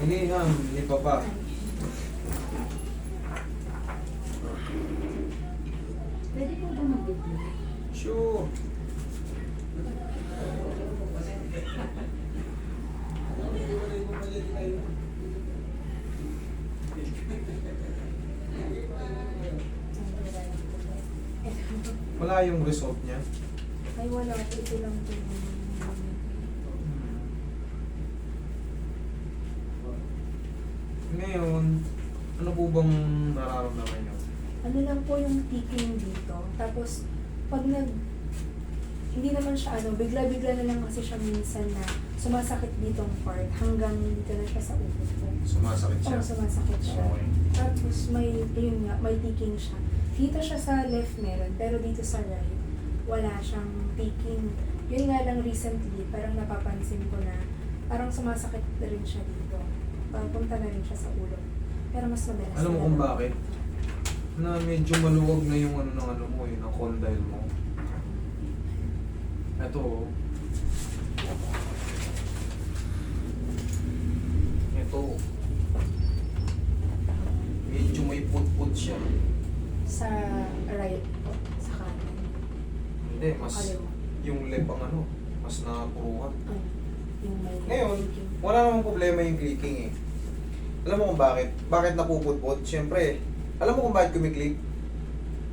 Hindi nga, hindi pa pa. Pwede po ba mag-video? Sure. Wala yung result niya. Ay, wala. Ito lang po. Ngayon, ano po bang nararamdaman niyo? Ano lang po yung ticking dito. Tapos, pag hindi naman siya bigla-bigla na lang kasi siya minsan na sumasakit dito ang part hanggang dito na siya sa ulo po. Sumasakit siya? Oo, sumasakit siya. Okay. Tapos yun nga, may ticking siya. Dito siya sa left meron, pero dito sa right, wala siyang ticking. Yun nga lang recently, parang napapansin ko na parang sumasakit na rin siya dito. Papunta na rin siya sa ulo. Pero mas madalas. Alam mo kung bakit? Na medyo maluwag na yung ano mo, yung condyle mo. Ito, oh. Ito. Medyo may put-put siya. Sa right po, sa kanan. Hindi, mas Kaliwa. yung left ang mas nakapuruhan. Yung may Ngayon, ticking. wala namang problema yung clicking eh. Alam mo kung bakit? Bakit napuputput? Siyempre, alam mo kung bakit kumiklik?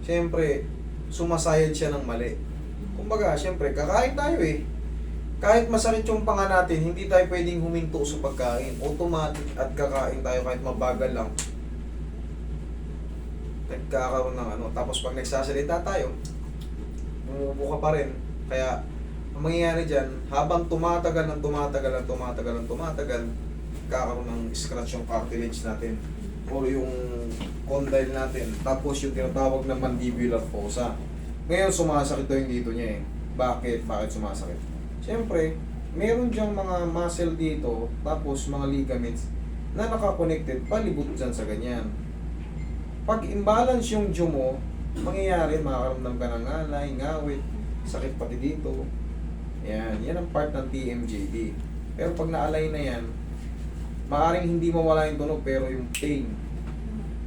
Siyempre, sumasayad siya ng mali. Kumbaga, siyempre, kakain tayo eh. Kahit masakit yung panga natin, hindi tayo pwedeng huminto sa pagkain. Automatic at kakain tayo kahit mabagal lang. Nagkakaroon ng Tapos pag nagsasalita tayo, bumubuka pa rin. Kaya, ang mangyayari dyan, habang tumatagal, kakaroon ng scratch yung cartilage natin or yung condyle natin. Tapos yung tinatawag na mandibular fossa. Ngayon, sumasakit daw yung dito niya eh. Bakit? Bakit sumasakit? Siyempre, meron diyang mga muscle dito, tapos mga ligaments na nakakonected palibot dyan sa ganyan. Pag imbalance yung jaw mo, mangyayari, makakaramdam ka ng ngalay, ngawit, sakit pati dito. Yan ang part ng TMJD. Pero pag naalay na yan, maaaring hindi mawala yung tunog, pero yung pain,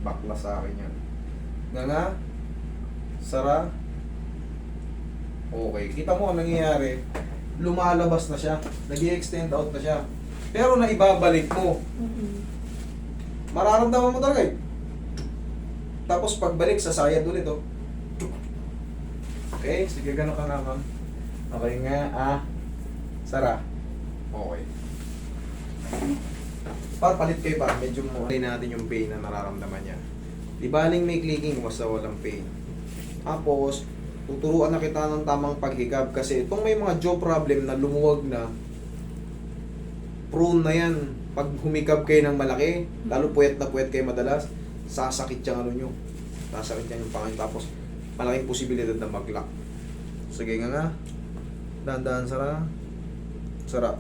bakla sa akin yan. Nga, sara, okay. Kita mo ang nangyayari, lumalabas na siya, nag-i-extend out na siya. Pero naibabalik mo, mararamdaman mo talaga eh. Tapos pagbalik, sasayad ulit oh. Okay, sige, gano'n ka nga ma'am. Okay nga, sara. Okay. Palit kayo pa, medyo mo natin yung pain na nararamdaman niya. Di baling may clicking, basta walang pain. Tapos, tuturuan na kita ng tamang paghikab kasi itong may mga jaw problem na lumuwag na, prone na yan. Pag humikab kayo ng malaki, lalo puwet na puwet kayo madalas, sasakit yung nyo. Sasakit yan yung pangin. Tapos, malaking posibilidad na mag-lock. Sige nga. Dahan-dahan, sara. Sara.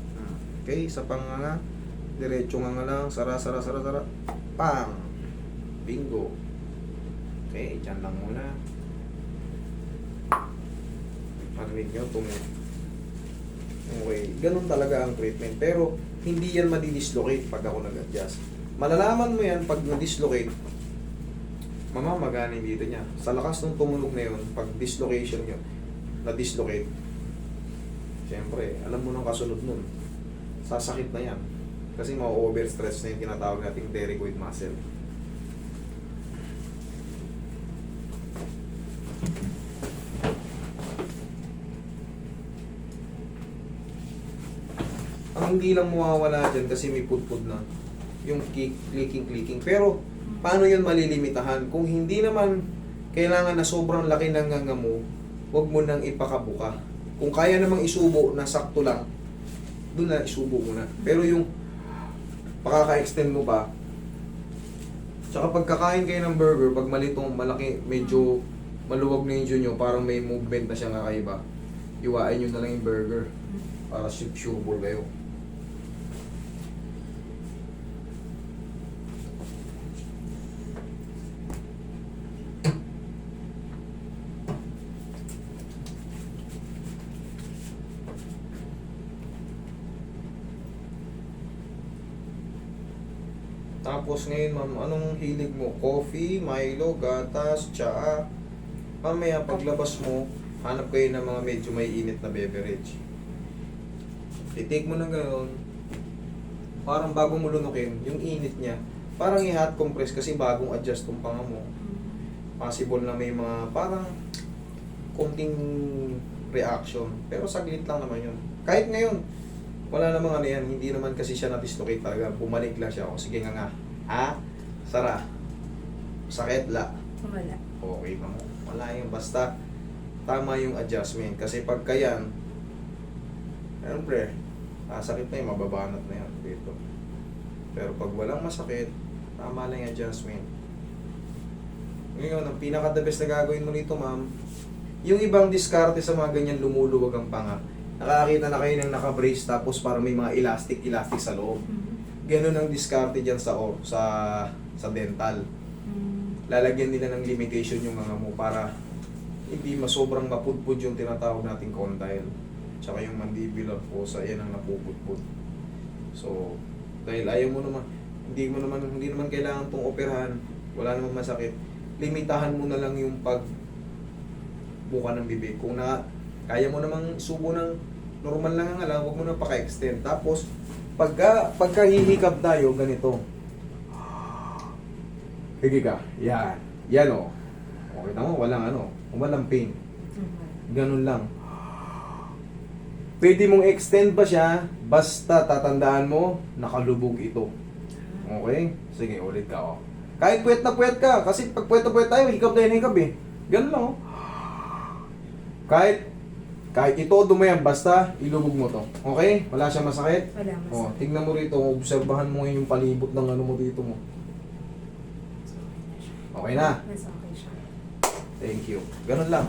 Okay, isa pang nga. Diretso nga lang. Sara. Pang. Bingo. Okay, dyan lang muna. Marinig nyo, okay, ganun talaga ang treatment. Pero, hindi yan madidislocate pag ako nag-adjust. Malalaman mo yan pag na-dislocate, mamamaganin dito niya. Sa lakas ng tumunog na yun, pag dislocation nyo, na-dislocate, siyempre, alam mo nang kasunod nun. Sasakit na yan. Kasi ma-overstress na yung tinatawag nating pterygoid muscle. Ang hindi lang mawawala dyan kasi may pudpud na yung clicking. Pero, paano yun malilimitahan? Kung hindi naman kailangan na sobrang laki ng nganga mo, huwag mo nang ipakabuka. Kung kaya namang isubo na sakto lang, doon na isubo mo na. Pero yung pakaka-extend mo pa, tsaka pag kakain kayo ng burger, pag malitong malaki, medyo maluwag na yung jaw nyo, parang may movement na siya kakaiba, iwain nyo na lang yung burger para sure kayo. Tapos ngayon, ma'am, anong hilig mo? Coffee, Milo, gatas, tsaa. Mamaya, paglabas mo, hanap kayo ng mga medyo may init na beverage. I-take mo na gano'n. Parang bago mo lunukin, yung init niya, parang i-hot compress kasi bagong adjust tong panga mo. Possible na may mga parang konting reaction. Pero saglit lang naman yun. Kahit ngayon, wala namang ano yan. Hindi naman kasi siya na-dislocate talaga. Bumalik lang siya. O sige nga. Ha? Sara? Sakit la? Wala. Okay pa mo. Wala yun. Basta tama yung adjustment. Kasi pagka yan, siyempre, sakit na yun. Mababanat na yan dito. Pero pag walang masakit, tama lang yung adjustment. Ngayon, ang pinaka-the best na gagawin mo nito, ma'am, yung ibang diskarte sa mga ganyan lumuluwag ang panga. Nakakita na kayo ng naka-brace tapos parang may mga elastic sa loob. Ganun ang diskarte dyan sa dental. Lalagyan nila ng limitation yung mga mo para hindi masobrang mapudpud yung tinatawag nating condyle. Tsaka yung mandibular fossa, yan ang napupudpud. So, dahil ayaw mo naman, hindi naman kailangan tong operahan, wala namang masakit. Limitahan mo na lang yung pagbuka ng bibig. Kung kaya mo namang subo ng normal lang ang alam, huwag mo na paka-extend. Tapos, pagka hihikab tayo, ganito. Higi ka. Yan. Yan o. Okay na mo, walang pain. Ganun lang. Pwede mong extend pa siya, basta tatandaan mo, nakalubog ito. Okay? Sige, ulit ka o. Kahit puwet na puwet ka, kasi pag puwet na puwet tayo, hikab na hikab eh. Ganun lang o. Kahit ito dumayan, basta ilubog mo to. Okay? Wala siyang masakit? Wala O, masakit. tingnan mo rito, obserbahan mo ngayon yung palibot ng ano mo dito mo. Okay na? Mas okay siya. Thank you. Ganun lang.